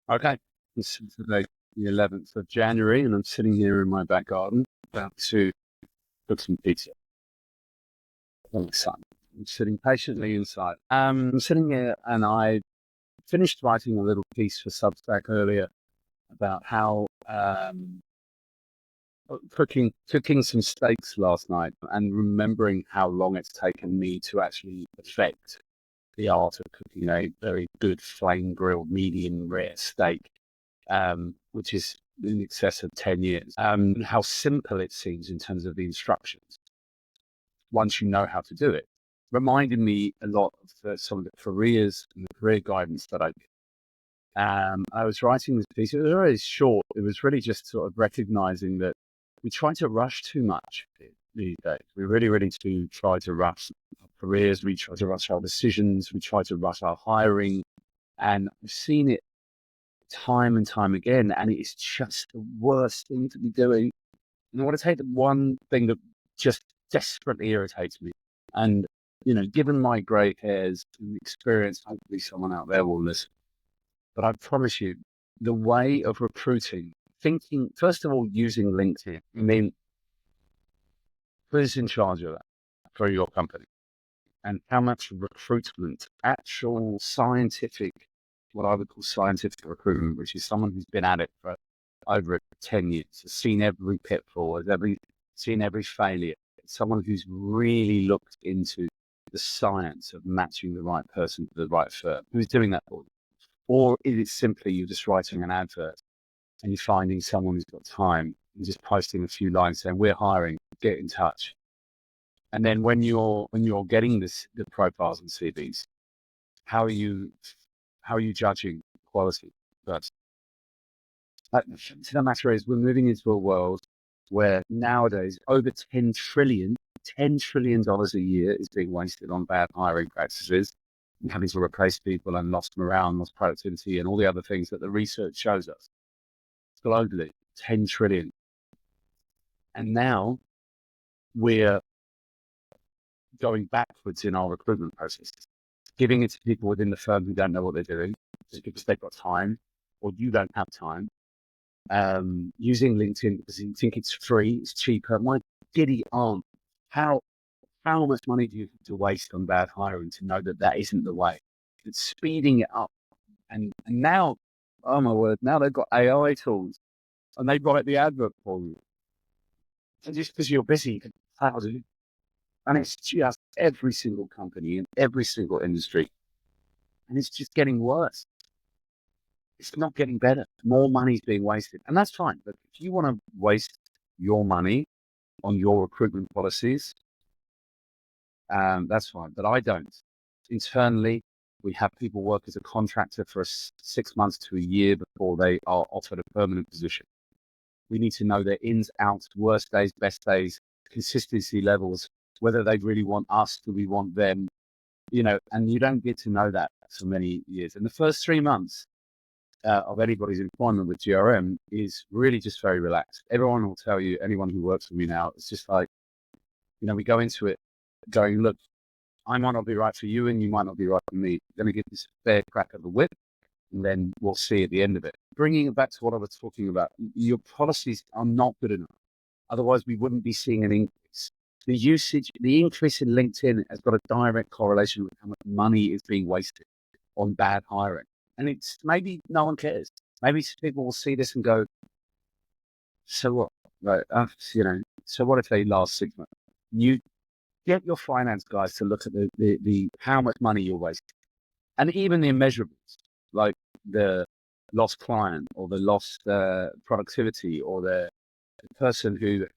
Okay. It's today, the 11th of January, and I'm sitting here in my back garden about to cook some pizza. I'm excited. I'm sitting patiently inside. I'm sitting here and I finished writing a little piece for Substack earlier about how cooking some steaks last night and remembering how long it's taken me to actually perfect the art of cooking a very good flame grilled medium rare steak, which is in excess of 10 years. How simple it seems in terms of the instructions once you know how to do it. Reminded me a lot of some of the careers and the career guidance that I did. I was writing this piece. It was very short. It was really just sort of recognizing that we try to rush too much these days. We really do try to rush our careers. We try to rush our decisions. We try to rush our hiring. And I've seen it time and time again, and it's just the worst thing to be doing. And I want to take the one thing that just desperately irritates me. And, given my grey hairs and experience, hopefully someone out there will listen. But I promise you, the way of recruiting, thinking, first of all, using LinkedIn. I mean, who's in charge of that for your company? And how much recruitment, actual scientific, what I would call scientific recruitment, which is someone who's been at it for over 10 years, has seen every pitfall, seen every failure. It's someone who's really looked into the science of matching the right person to the right firm. Who's doing that for you? Or is it simply you're just writing an advert and you're finding someone who's got time and just posting a few lines saying, we're hiring, get in touch. And then when you're getting the profiles and CVs, how are you judging quality? But the matter is, we're moving into a world where nowadays over $10 trillion a year is being wasted on bad hiring practices and having to replace people and lost morale and lost productivity and all the other things that the research shows us. Globally, 10 trillion. And now we're going backwards in our recruitment processes, giving it to people within the firm who don't know what they're doing just because they've got time or you don't have time. Using LinkedIn because you think it's free, it's cheaper. My giddy aunt, how much money do you have to waste on bad hiring to know that isn't the way? It's speeding it up. And now, oh my word, now they've got AI tools and they write the advert for you. And just because you're busy, you can how to. And it's just every single company in every single industry. And it's just getting worse. It's not getting better. More money's being wasted. And that's fine. But if you want to waste your money on your recruitment policies, that's fine. But I don't. Internally, we have people work as a contractor for 6 months to a year before they are offered a permanent position. We need to know their ins, outs, worst days, best days, consistency levels, whether they really want us, do we want them, and you don't get to know that for many years. And the first 3 months of anybody's employment with GRM is really just very relaxed. Everyone will tell you, anyone who works for me now, it's just like, we go into it going, look, I might not be right for you and you might not be right for me. Let me give this a fair crack at the whip and then we'll see at the end of it. Bringing it back to what I was talking about, your policies are not good enough. Otherwise, we wouldn't be seeing an increase. The increase in LinkedIn has got a direct correlation with how much money is being wasted on bad hiring. And it's maybe no one cares. Maybe people will see this and go, so what? Right? So what if they last 6 months? You get your finance guys to look at the how much money you're wasting. And even the immeasurables, like the lost client or the lost productivity or the person who's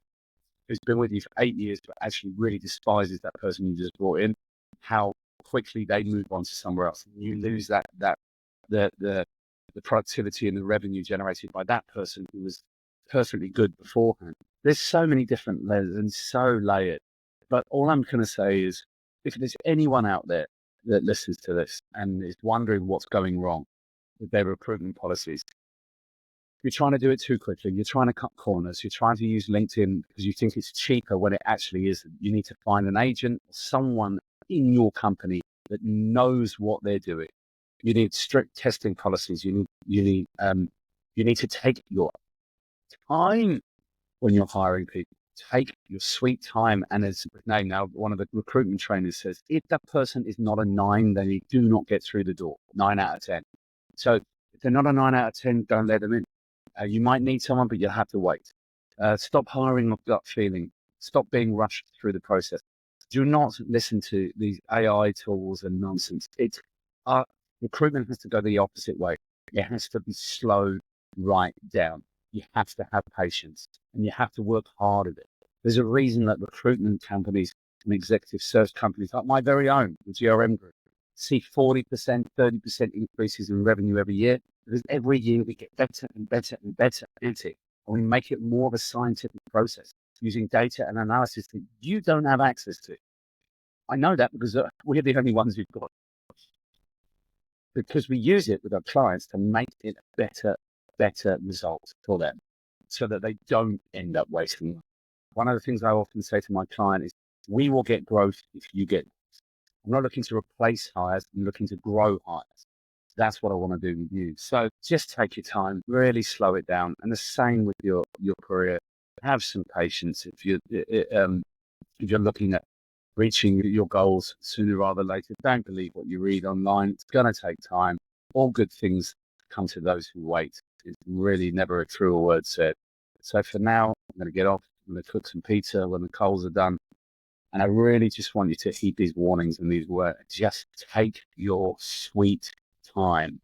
been with you for 8 years but actually really despises that person you just brought in, how quickly they move on to somewhere else. You lose the productivity and the revenue generated by that person who was perfectly good beforehand. There's so many different layers and so layered. But all I'm going to say is, if there's anyone out there that listens to this and is wondering what's going wrong with their recruitment policies, you're trying to do it too quickly. You're trying to cut corners. You're trying to use LinkedIn because you think it's cheaper when it actually isn't. You need to find an agent or someone in your company that knows what they're doing You need strict testing policies. You need to take your time when you're hiring people. Take your sweet time. And as name now, one of the recruitment trainers says, if that person is not a 9, then you do not get through the door. 9 out of 10. So if they're not a 9 out of 10, don't let them in. You might need someone, but you'll have to wait. Stop hiring off gut feeling. Stop being rushed through the process. Do not listen to these AI tools and nonsense. Recruitment has to go the opposite way. It has to be slowed right down. You have to have patience and you have to work hard at it. There's a reason that recruitment companies and executive search companies like my very own, the GRM Group, see 40%, 30% increases in revenue every year. Because every year we get better and better and better at it. And we make it more of a scientific process using data and analysis that you don't have access to. I know that because we're the only ones who've got it. Because we use it with our clients to make it a better result for them so that they don't end up wasting money. One of the things I often say to my client is, we will get growth if you get growth. I'm not looking to replace hires, I'm looking to grow hires. That's what I want to do with you. So just take your time, really slow it down. And the same with your career. Have some patience if you're looking at reaching your goals sooner rather than later. Don't believe what you read online. It's going to take time. All good things come to those who wait. It's really never a truer word said. So for now, I'm going to get off. I'm going to cook some pizza when the coals are done. And I really just want you to heed these warnings and these words. Just take your sweet time.